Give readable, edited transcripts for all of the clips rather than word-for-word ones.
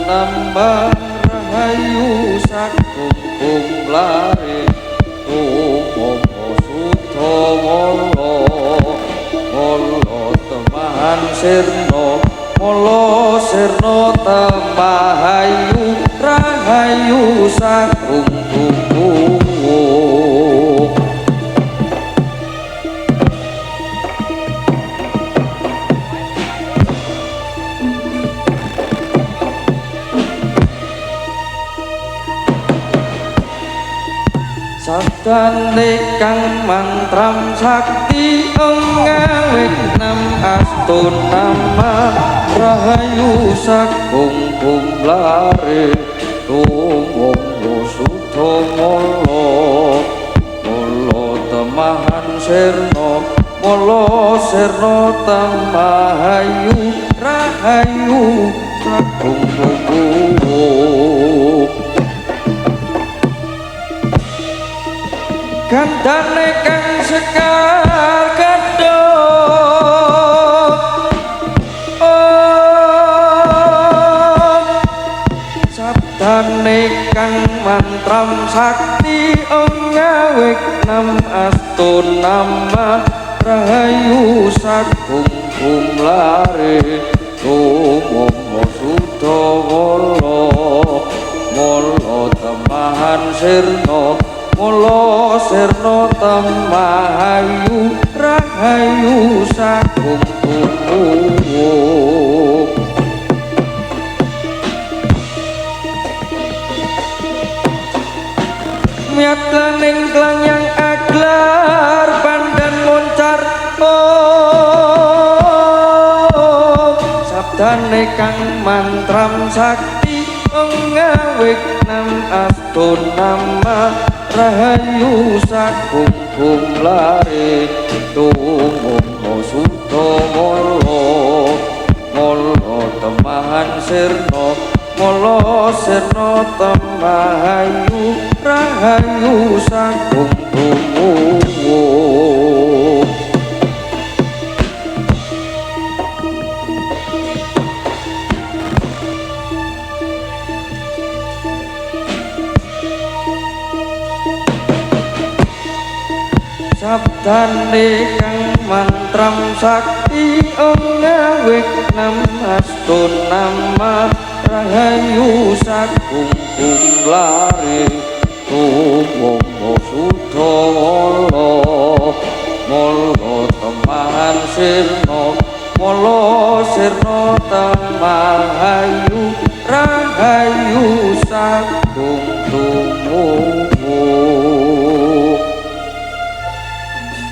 nambah rahayu sakumkum lare tumomo suto molo temahan sirno molo sirno temahayu rahayu sakumkum sabdane kang mantram sakti ngawit nam astunama rahayu sakungkum lare tumomo suto molo temahan sirno molo sirno temahayu rahayu sakungkum gandane kang sekar kedok sabdane kang mantram sakti ngawik nam astunama rahayu sakungkum lare tumomo suto molo temahan sirno molo sirno temahayu rahayu sakumkum miat laning klanyang aglar pandan moncar sabdane kang mantram sakti ngawik nam astunama rahayu sakungkum lare tumomo suto molo temahan sirno molo sirno temahayu rahayu sakungkum sabdane kang mantram sakti ngawik nam astunama rahayu sakungkum lare tumomo suto molo temahan sirno molo sirno temahayu rahayu sakungkum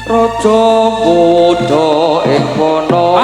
Raja Buddha ing Ponorogo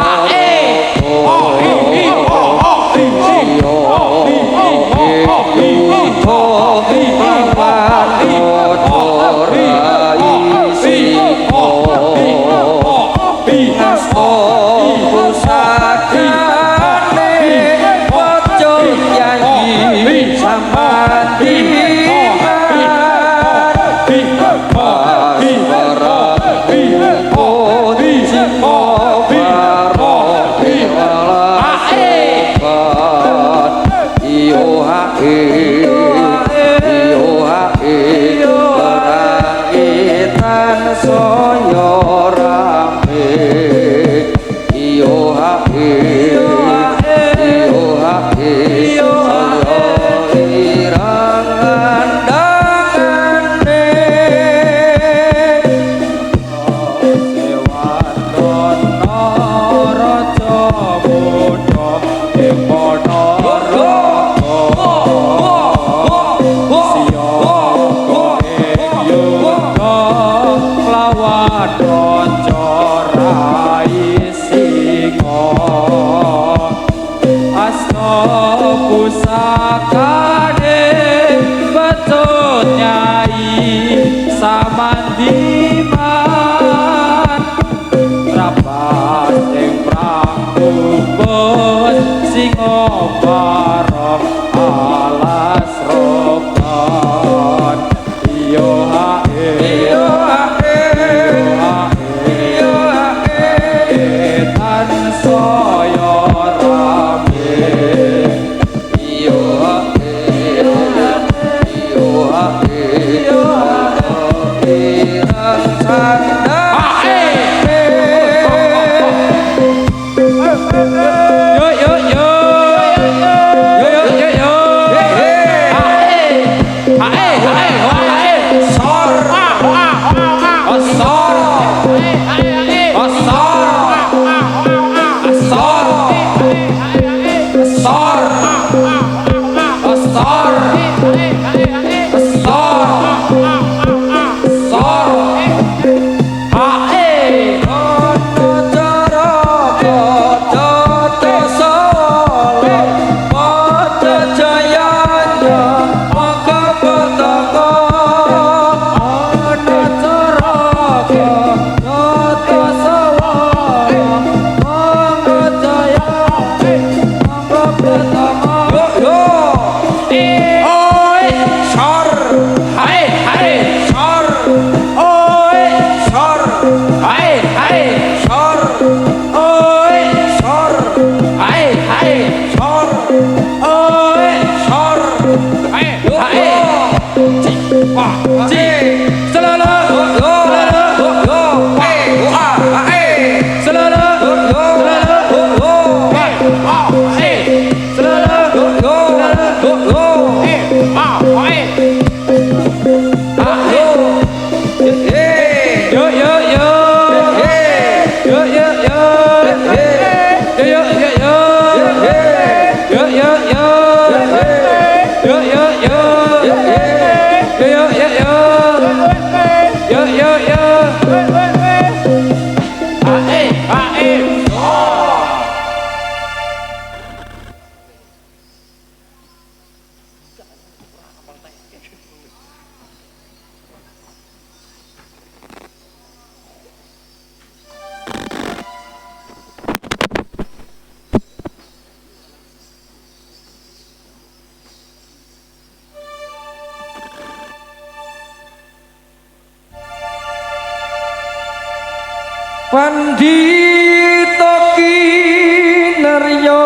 Pandita kinarya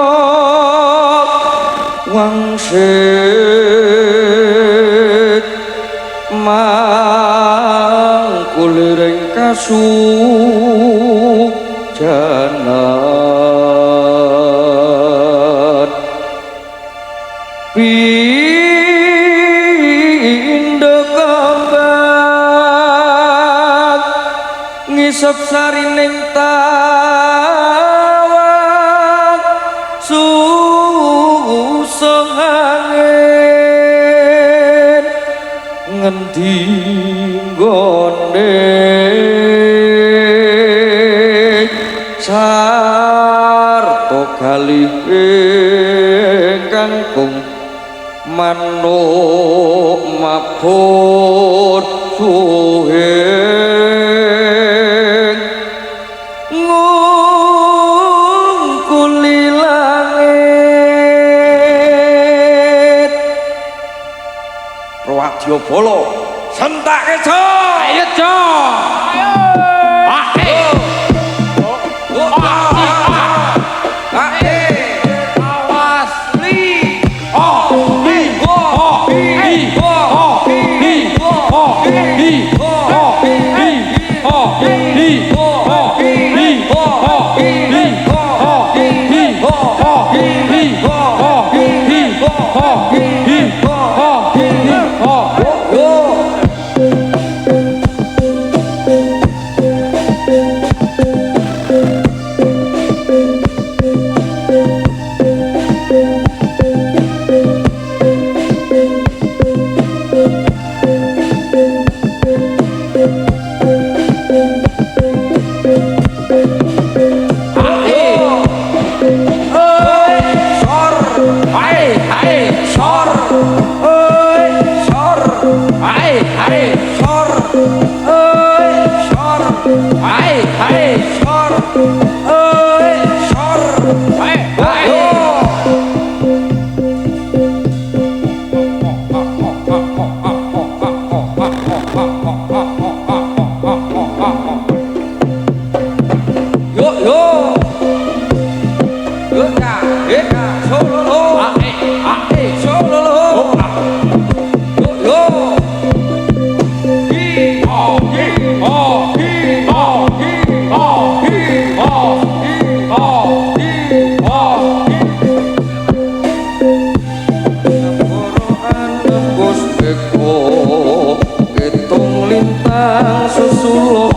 wangsit mangkuliring kasujanan pindha kembang ngisep sarining tawang susah angin ngendi nggone sarta kalih kangkung manuk mabur suhe ngungkuli langit Rowadya Bala sentake jo ayo jo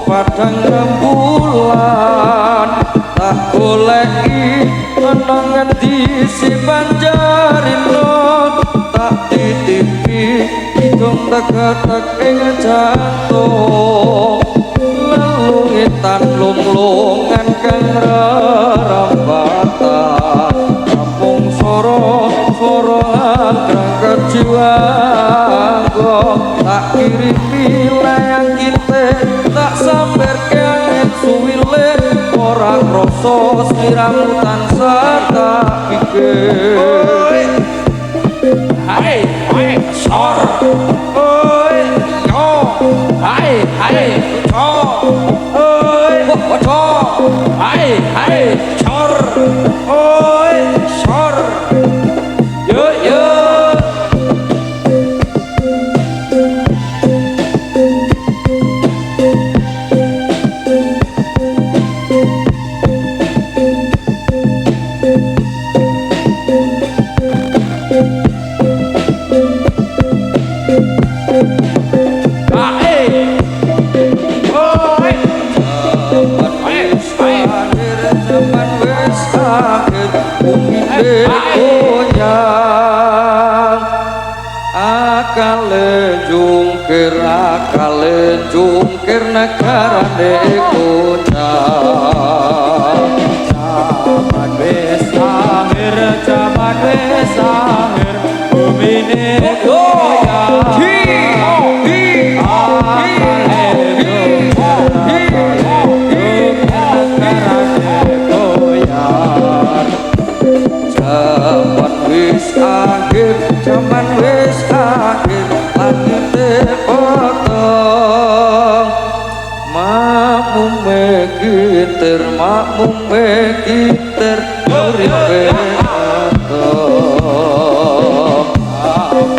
padang rembulan tak goleki ana ngendi si Banjarino tak titipi hidung tegatek ing jantung lelungitan lumlungan kang rerambatan kampung soro anggrang kejiwanggo tak kirimi layang kite tak samper keangin suwile ora krasa sliramu tansah tak pikir hai sor oi yo hai cho oi cho hai sor oi sor yo akale jungkir negarane kocak kita uripe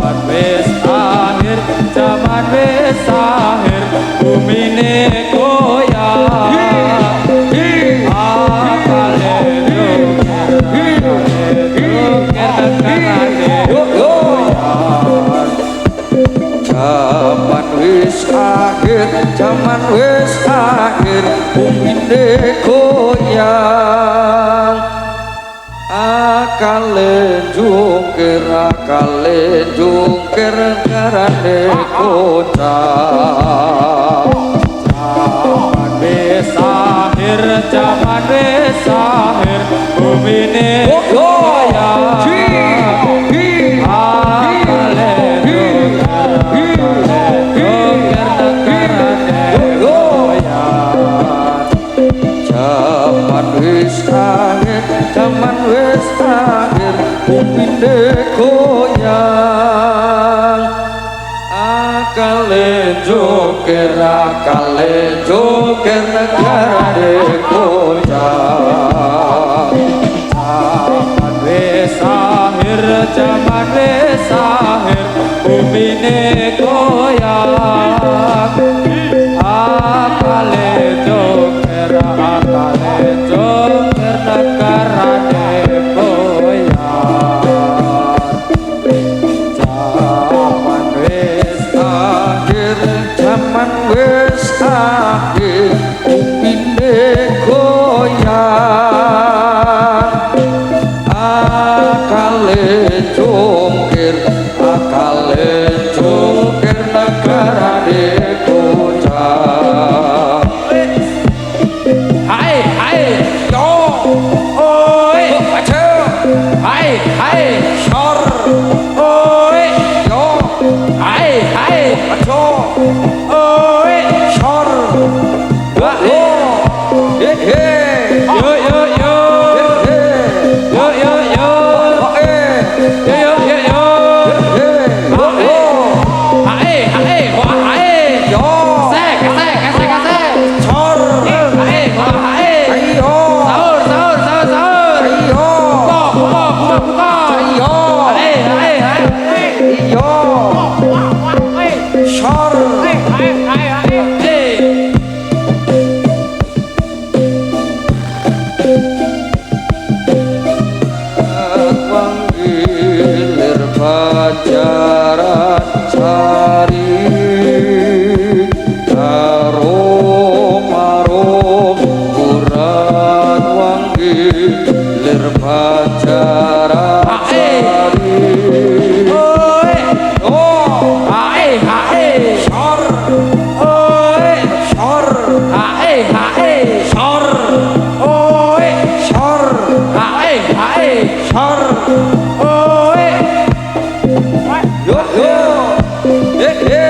Zaman wis akhir, zaman wis akhir, bumine goyang. Akale zaman wis akhir, zaman wis akhir, bumine goyang. Akale jungkir karane kocak. Zaman wis akhir, zaman wis akhir, bumine goyang. Akale zaman wis akhir, zaman wis akhir, bumine goyang. Akale jungkir negarane kocak. Zaman wis akhir, zaman wis akhir, bumine goyang. Akale joker negarane goyang. Zaman wis Akhir zaman wis akhir, bumine goyang. Akale jungkir negarane kocak. hai yo oi Baca hai syar oi yo hai baca oi syar wa yo he he yo yo yo he yo yo yo he yo yo yo yo he hai wa hai yo se syar hai wa hai ayo sahur ayo buka ayo hai iyo syar panggilir pacaran sari arom urat wanggilir pacaran sari syar syar yo yo he he he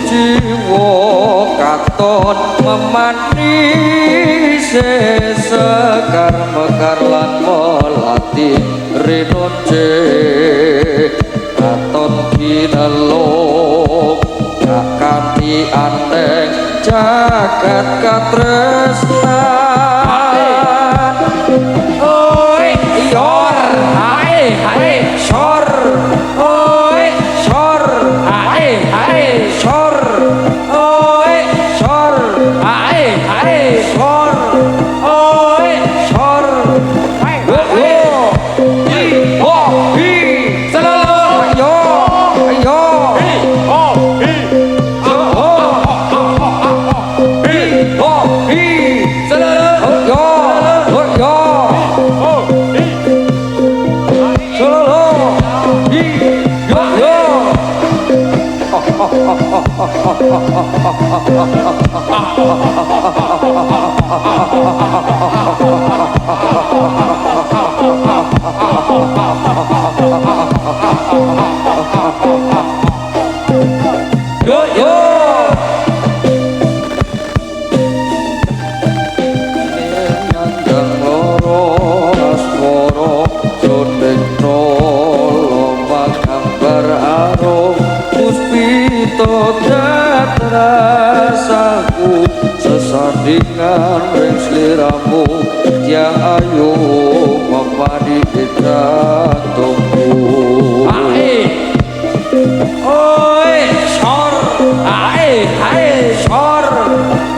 jiwa katon memani sekar mekar lan melati rinonce katon kinelok kanthi anteng jagat katresnan oi yor hae sor oi sor hae sor oi sor hae sor oi sor rasaku sesandingan ring sliramu yang ayu memadi jantungku oi sor hae sor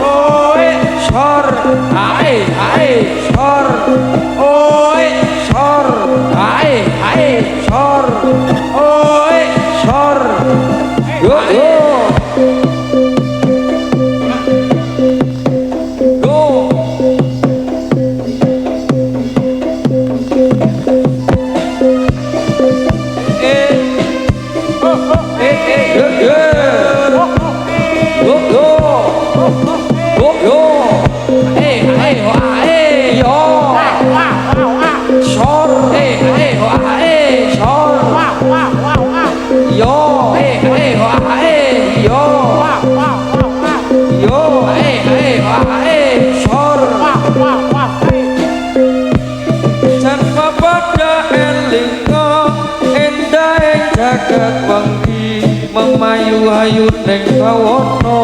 oi sor hae sor oi sor hae sor oi sor yo memayu-ayu ning bawana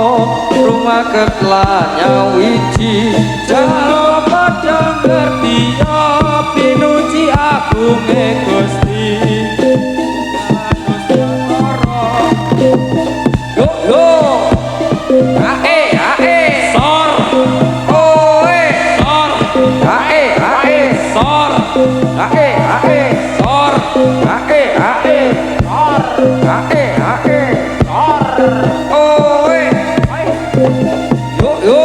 rumah ketlanya wiji jangan padha ngerti pinuji agunge Gusti yo hae sor oe sor hae sor hae sor hae oi yo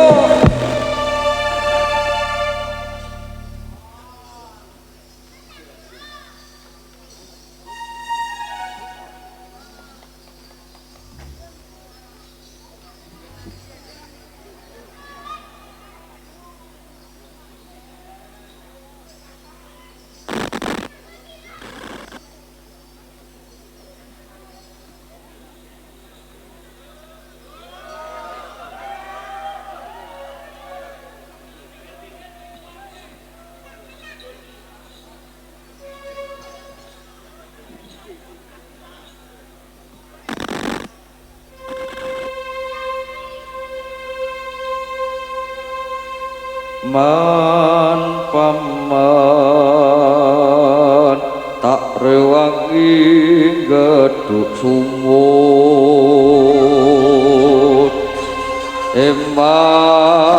man paman tak rewangi geduk sumut eman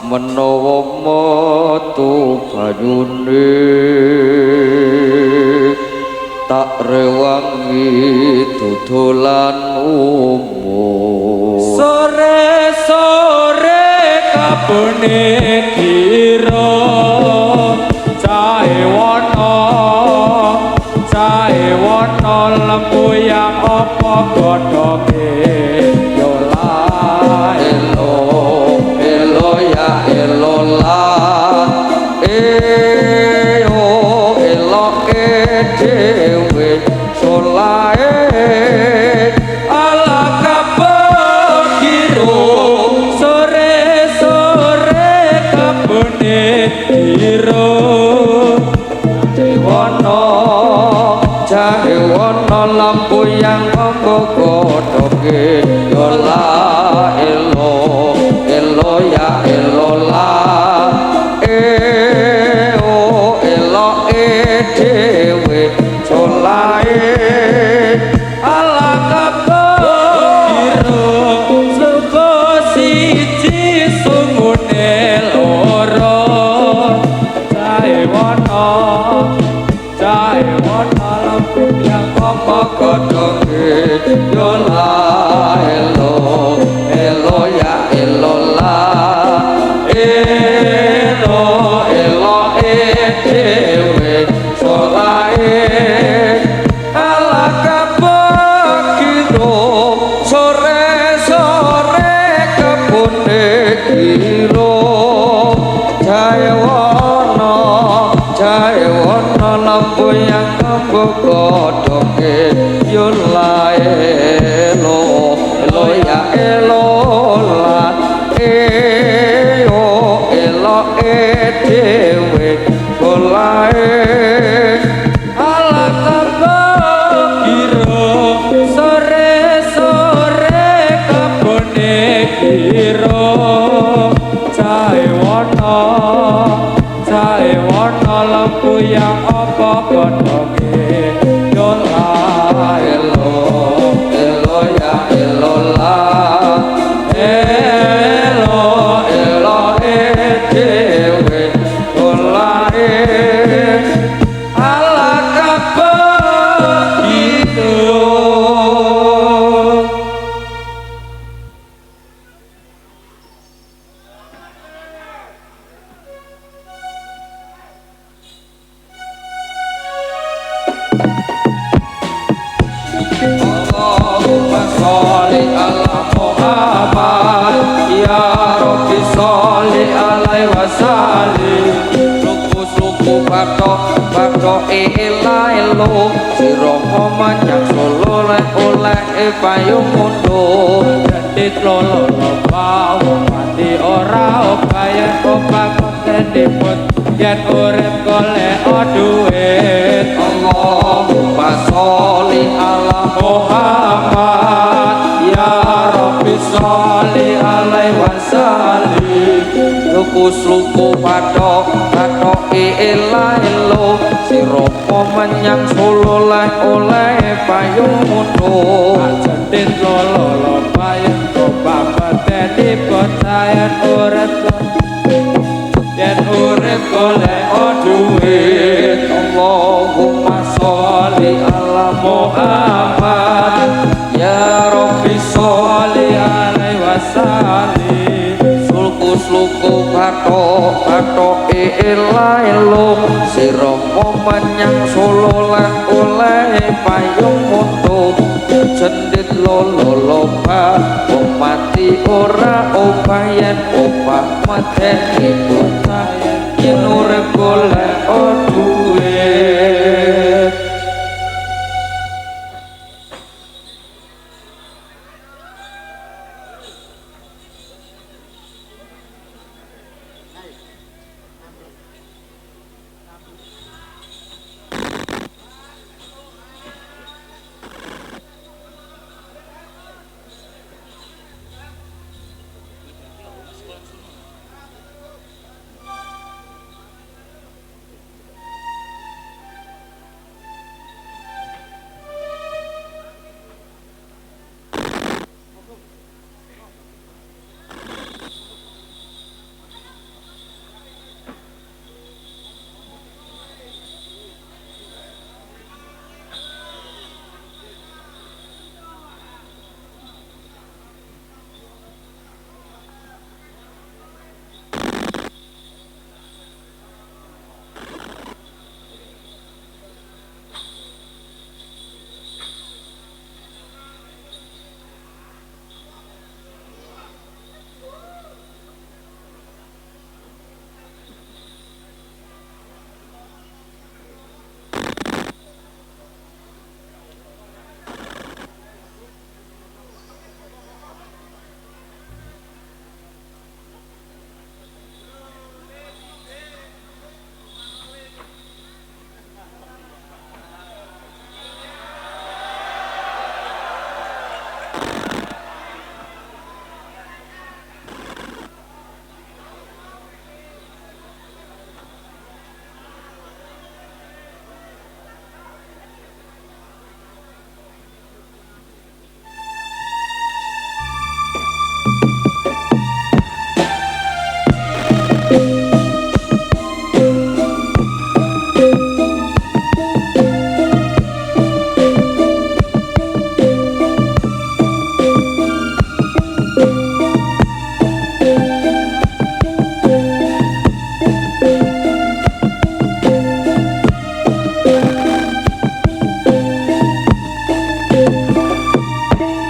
menawa metu banyune tak rewangi dodolan umum sore-sore kabune kira cahe wana lembu yang apa godhong podoke yo la elo elo ya elo la o elo dhewe solae ala kabiro sego siji sungune loro cahe wana lampu yang apa kodoke yo la elo elo ya elo la elo elo dhewe solae ala kabakiro sore sore kebune kiro Jaya lampu yang ambo kodoke yo la elo elo ya elo la elo dhewe solae ala kabiro sore sore kabone kiro cahe wana lampu yang apa kodoke yo la elo elo ya elo la elo elo dhewe solae ala kabiro. Allahumma sholli ala Muhammad ya Rabbi sholli alaihi wasallim suku batok ilailo sira manyang solo oleh payung mundur Dit lolo bau mati ora opayan opak konten diput yen urip golek duit Allahumma sholli ala Muhammad ya Rabbi sholli alaihi wasallim suku batok ilailo sira menyang solo oleh payung mundur Dit lolo payen opak konten diput yen urip golek duit Allahumma sholli ala Muhammad ya Rabbi sholli alaihi wasallim sulku batok ilailo sira menyang solo oleh payung mundur cendit lolo wong mati ora opayan opah mateni bocah yen urip golek duit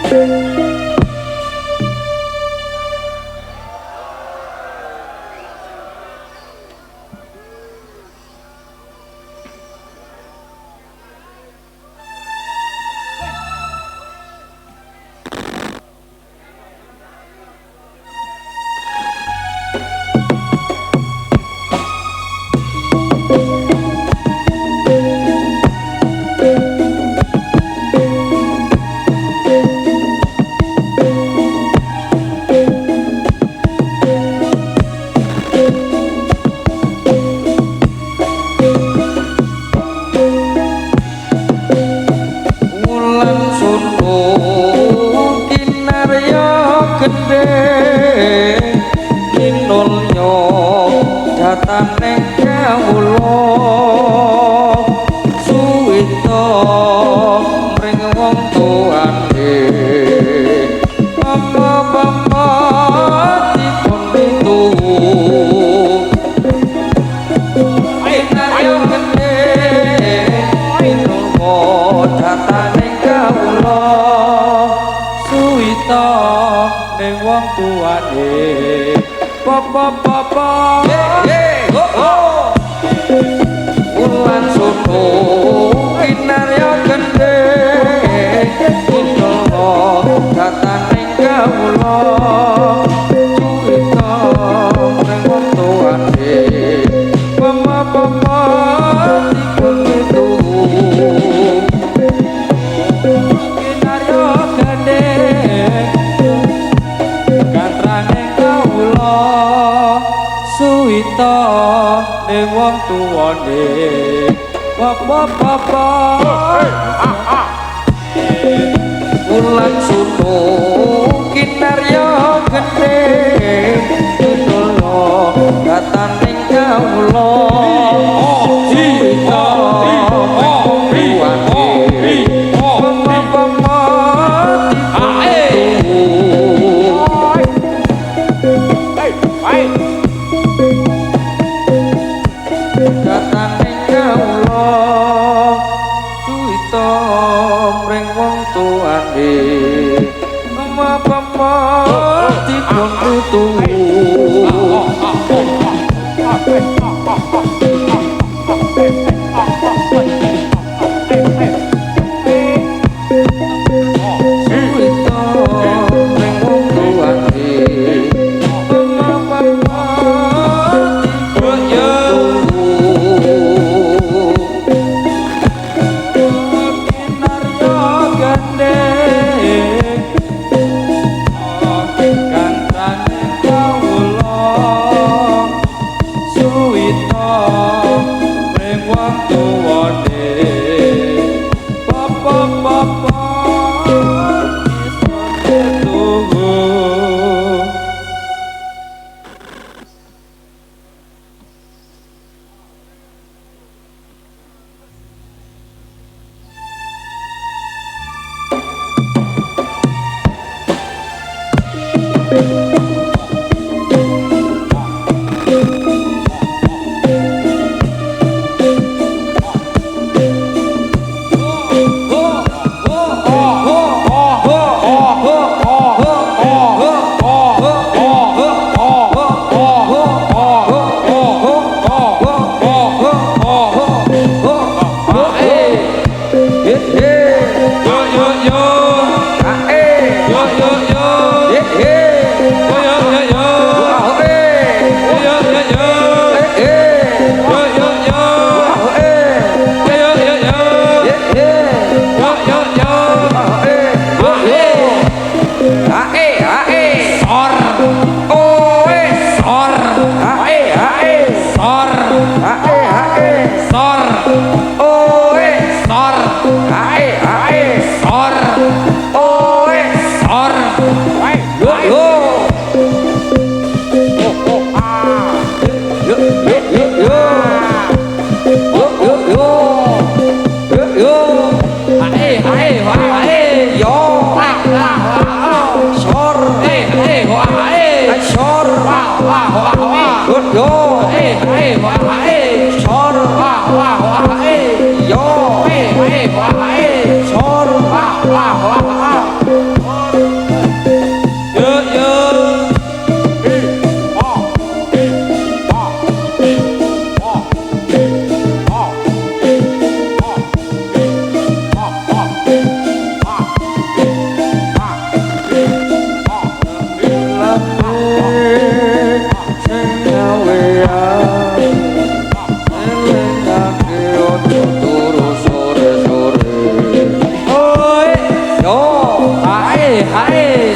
Sor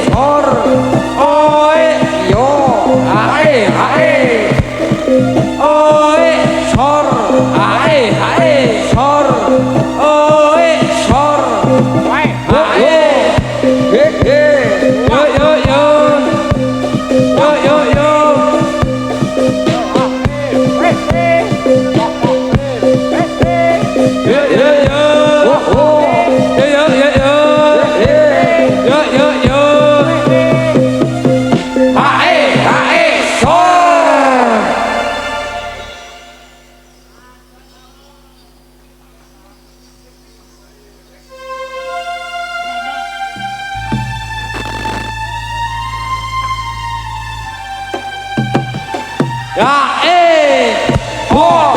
sor oi yo hae hae oi sor hae hae sor oi sor hae he he yo yo yo yo yo yo yo yo yo oh oh yo yo yo yo he yo yo yo hae hae sor ya ho